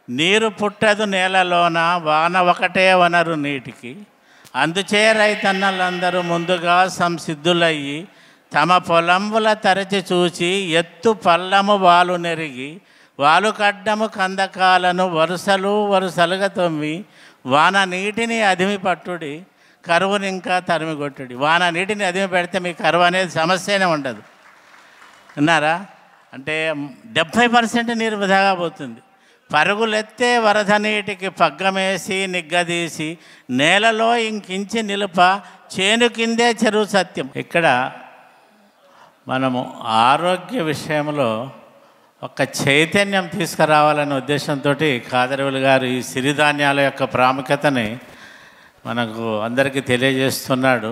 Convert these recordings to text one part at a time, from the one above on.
నీరు పుట్టదు నేలలోన, వాన ఒకటే వనరు నీటికి. అందుచే రైతన్నలందరూ ముందుగా సంసిద్ధులయ్యి, తమ పొలంబుల తరచి చూచి, ఎత్తు పల్లము వాలు నెరిగి, వాలు కడ్డము కందకాలను వరుసలు వరుసలుగా తొమ్మి, వాన నీటిని అదిమి పట్టుడి, కరువుని ఇంకా తరిమిగొట్టుడి. వాన నీటిని అదిమి పెడితే మీ కరువు అనేది సమస్యనే ఉండదు. విన్నారా? అంటే 70% నీరు వృధాగా పోతుంది. పరుగులెత్తే వరద నీటికి పగ్గమేసి నిగ్గదీసి, నేలలో ఇంకించి నిలుప, చేను కిందే చెరువు సత్యం. ఇక్కడ మనము ఆరోగ్య విషయంలో ఒక చైతన్యం తీసుకురావాలనే ఉద్దేశంతో కాదరవల్లి గారు ఈ సిరిధాన్యాల యొక్క ప్రాముఖ్యతని మనకు అందరికీ తెలియజేస్తున్నాడు.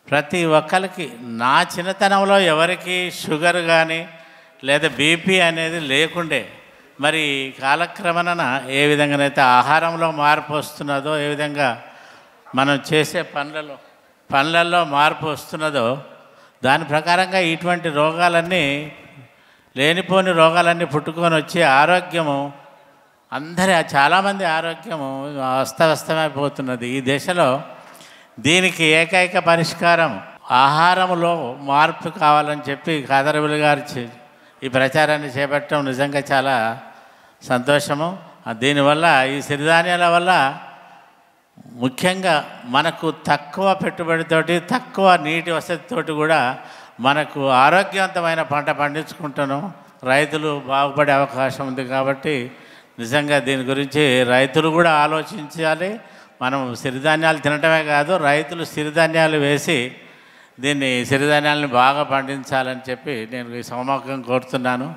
ప్రతి ఒక్కరికి, నా చిన్నతనంలో ఎవరికి షుగర్ కానీ లేదా బీపీ అనేది లేకుండే. మరి కాలక్రమేణా ఏ విధంగానైతే ఆహారంలో మార్పు వస్తున్నదో, ఏ విధంగా మనం చేసే పనులలో మార్పు వస్తున్నదో, దాని ప్రకారంగా ఇటువంటి రోగాలన్నీ, లేనిపోని రోగాలన్నీ పుట్టుకొని వచ్చి ఆరోగ్యము చాలామంది ఆరోగ్యము అస్తవ్యస్తమైపోతున్నది ఈ దేశంలో. దీనికి ఏకైక పరిష్కారం ఆహారంలో మార్పు కావాలని చెప్పి కాదరవల్లి గారు ఈ ప్రచారాన్ని చేపట్టడం నిజంగా చాలా సంతోషము. దీనివల్ల, ఈ సిరిధాన్యాల వల్ల ముఖ్యంగా మనకు తక్కువ పెట్టుబడితోటి, తక్కువ నీటి వసతితోటి కూడా మనకు ఆరోగ్యవంతమైన పంట పండించుకుంటాను రైతులు బాగుపడే అవకాశం ఉంది. కాబట్టి నిజంగా దీని గురించి రైతులు కూడా ఆలోచించాలి. మనం సిరిధాన్యాలు తినటమే కాదు, రైతులు సిరిధాన్యాలు వేసి సిరిధాన్యాలను బాగా పండించాలని చెప్పి నేను ఈ సమూహంగా కోరుతున్నాను.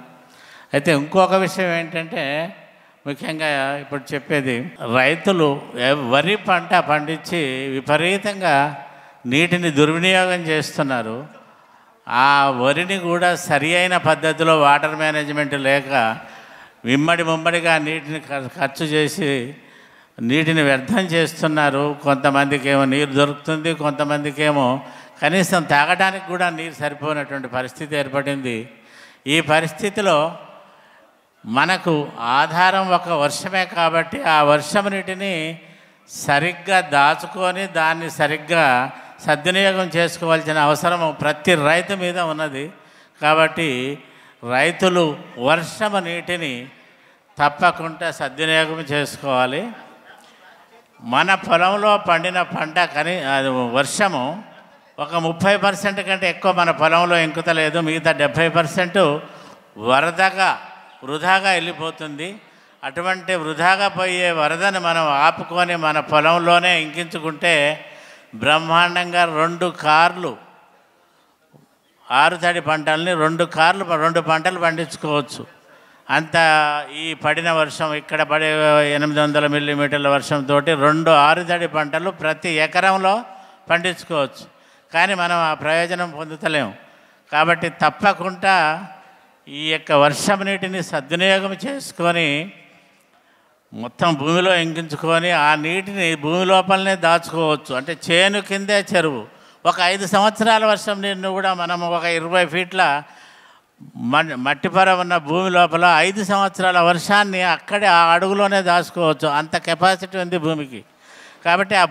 అయితే ఇంకొక విషయం ఏంటంటే, ముఖ్యంగా ఇప్పుడు చెప్పేది, రైతులు వరి పంట పండించి విపరీతంగా నీటిని దుర్వినియోగం చేస్తున్నారు. ఆ వరిని కూడా సరి అయిన పద్ధతిలో వాటర్ మేనేజ్మెంట్ లేక ముమ్మడిగా నీటిని ఖర్చు చేసి నీటిని వ్యర్థం చేస్తున్నారు. కొంతమందికి ఏమో నీరు దొరుకుతుంది, కొంతమందికి ఏమో కనీసం తాగడానికి కూడా నీరు సరిపోయినటువంటి పరిస్థితి ఏర్పడింది. ఈ పరిస్థితిలో మనకు ఆధారం ఒక వర్షమే కాబట్టి ఆ వర్షం నీటిని సరిగ్గా దాచుకొని దాన్ని సరిగ్గా సద్వినియోగం చేసుకోవాల్సిన అవసరం ప్రతి రైతు మీద ఉన్నది. కాబట్టి రైతులు వర్షం నీటిని తప్పకుండా సద్వినియోగం చేసుకోవాలి. మన పొలంలో పండిన పంట వర్షము ఒక 30% కంటే ఎక్కువ మన పొలంలో ఇంకుతలేదు. మిగతా 70% వృధాగా వెళ్ళిపోతుంది. అటువంటి వృధాగా పోయే వరదను మనం ఆపుకొని మన పొలంలోనే ఇంకించుకుంటే బ్రహ్మాండంగా 2 కార్లు ఆరుతడి పంటల్ని 2 పంటలు పండించుకోవచ్చు. అంత ఈ పడిన వర్షం, ఇక్కడ పడే 800 మిల్లీమీటర్ల వర్షంతో 2 ఆరుతడి పంటలు ప్రతి ఎకరంలో పండించుకోవచ్చు. కానీ మనం ఆ ప్రయోజనం పొందుతలేము. కాబట్టి తప్పకుండా ఈ యొక్క వర్షం నీటిని సద్వినియోగం చేసుకొని మొత్తం భూమిలో ఇంకించుకొని ఆ నీటిని భూమి లోపలనే దాచుకోవచ్చు. అంటే చేను కిందే చెరువు. ఒక 5 సంవత్సరాల వర్షం నీరుని కూడా మనము ఒక 20 ఫీట్ల మట్టిపొర ఉన్న భూమి లోపల 5 సంవత్సరాల వర్షాన్ని అక్కడే ఆ అడుగులోనే దాచుకోవచ్చు. అంత కెపాసిటీ ఉంది భూమికి. కాబట్టి ఆ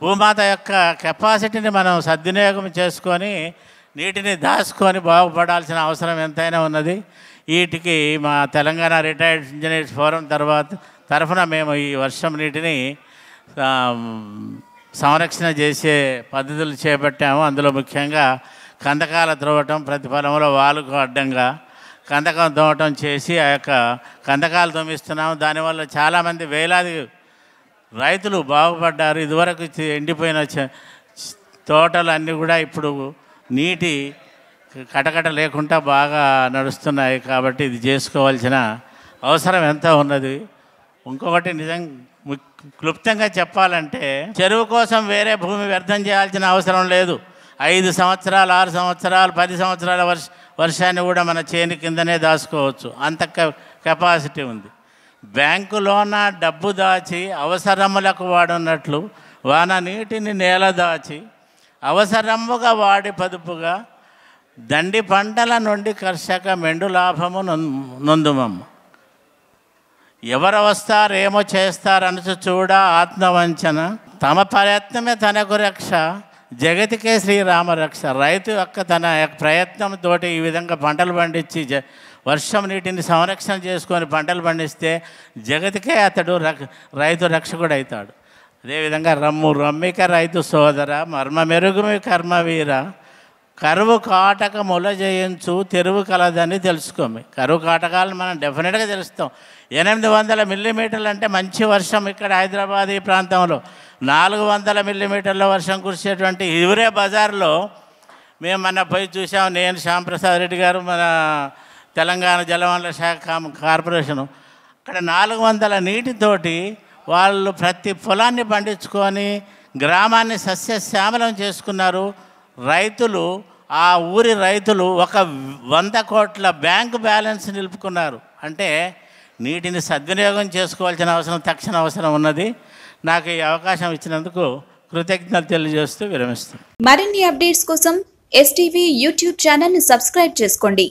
భూమాత యొక్క కెపాసిటీని మనం సద్వినియోగం చేసుకొని నీటిని దాచుకొని బాగుపడాల్సిన అవసరం ఎంతైనా ఉన్నది. వీటికి మా తెలంగాణ రిటైర్డ్ ఇంజనీర్స్ ఫోరం తరఫున మేము ఈ వర్షం నీటిని సంరక్షణ చేసే పద్ధతులు చేపట్టాము. అందులో ముఖ్యంగా కందకాల త్రవ్వటం, ప్రతి పొలంలో వాలుకు అడ్డంగా కందకం తవ్వటం చేసి ఆ యొక్క కందకాలు తవ్విస్తున్నాము. దానివల్ల చాలామంది వేలాది రైతులు బాగుపడ్డారు. ఇదివరకు ఎండిపోయిన తోటలు అన్నీ కూడా ఇప్పుడు నీటి కటకట లేకుండా బాగా నడుస్తున్నాయి. కాబట్టి ఇది చేసుకోవాల్సిన అవసరం ఎంతో ఉన్నది. ఇంకొకటి క్లుప్తంగా చెప్పాలంటే, చెరువు కోసం వేరే భూమి వ్యర్థం చేయాల్సిన అవసరం లేదు. 5 సంవత్సరాలు, 6 సంవత్సరాలు, 10 సంవత్సరాల వర్షాన్ని కూడా మన చేను కిందనే దాచుకోవచ్చు. అంత కెపాసిటీ ఉంది. బ్యాంకులోన డబ్బు దాచి అవసరములకు వాడున్నట్లు వాన నీటిని నేల దాచి అవసరముగా వాడి పదుపుగా దండి పంటల నుండి కర్షక మెండు లాభము నొందుమమ్మ. ఎవరు వస్తారు ఏమో చేస్తారు అనుచు చూడ ఆత్మవంచన, తమ ప్రయత్నమే తనకు రక్ష, జగతికే శ్రీరామ రక్ష. రైతు యొక్క తన ప్రయత్నంతో ఈ విధంగా పంటలు పండించి వర్షం నీటిని సంరక్షణ చేసుకొని పంటలు పండిస్తే జగతికే అతడు రైతు రక్షకుడు అవుతాడు. అదేవిధంగా రమ్మిక రైతు సోదర, మర్మ మెరుగుమి కర్మవీర, కరువు కాటక ముల జయించు తెరువు కలదని తెలుసుకోమి. కరువు కాటకాలను మనం డెఫినెట్గా తెలుస్తాం. 800 మిల్లీమీటర్లు అంటే మంచి వర్షం. ఇక్కడ హైదరాబాద్ ఈ ప్రాంతంలో 400 మిల్లీమీటర్ల వర్షం కురిసేటువంటి హివరే బజార్లో మేము మొన్న పోయి చూసాం. నేను శ్యాంప్రసాద్ రెడ్డి గారు, మన తెలంగాణ జలవనరుల శాఖ కార్పొరేషను, అక్కడ 400 నీటితోటి వాళ్ళు ప్రతి పొలాన్ని పండించుకొని గ్రామాన్ని సస్యశ్యామలం చేసుకున్నారు. రైతులు, ఆ ఊరి రైతులు 100 కోట్ల బ్యాంకు బ్యాలెన్స్ నిలుపుకున్నారు. అంటే నీటిని సద్వినియోగం చేసుకోవాల్సిన అవసరం, తక్షణ అవసరం ఉన్నది. నాకు ఈ అవకాశం ఇచ్చినందుకు కృతజ్ఞతలు తెలియజేస్తూ విరమిస్తాను. మరిన్ని అప్డేట్స్ కోసం STV యూట్యూబ్ ఛానల్ని సబ్స్క్రైబ్ చేసుకోండి.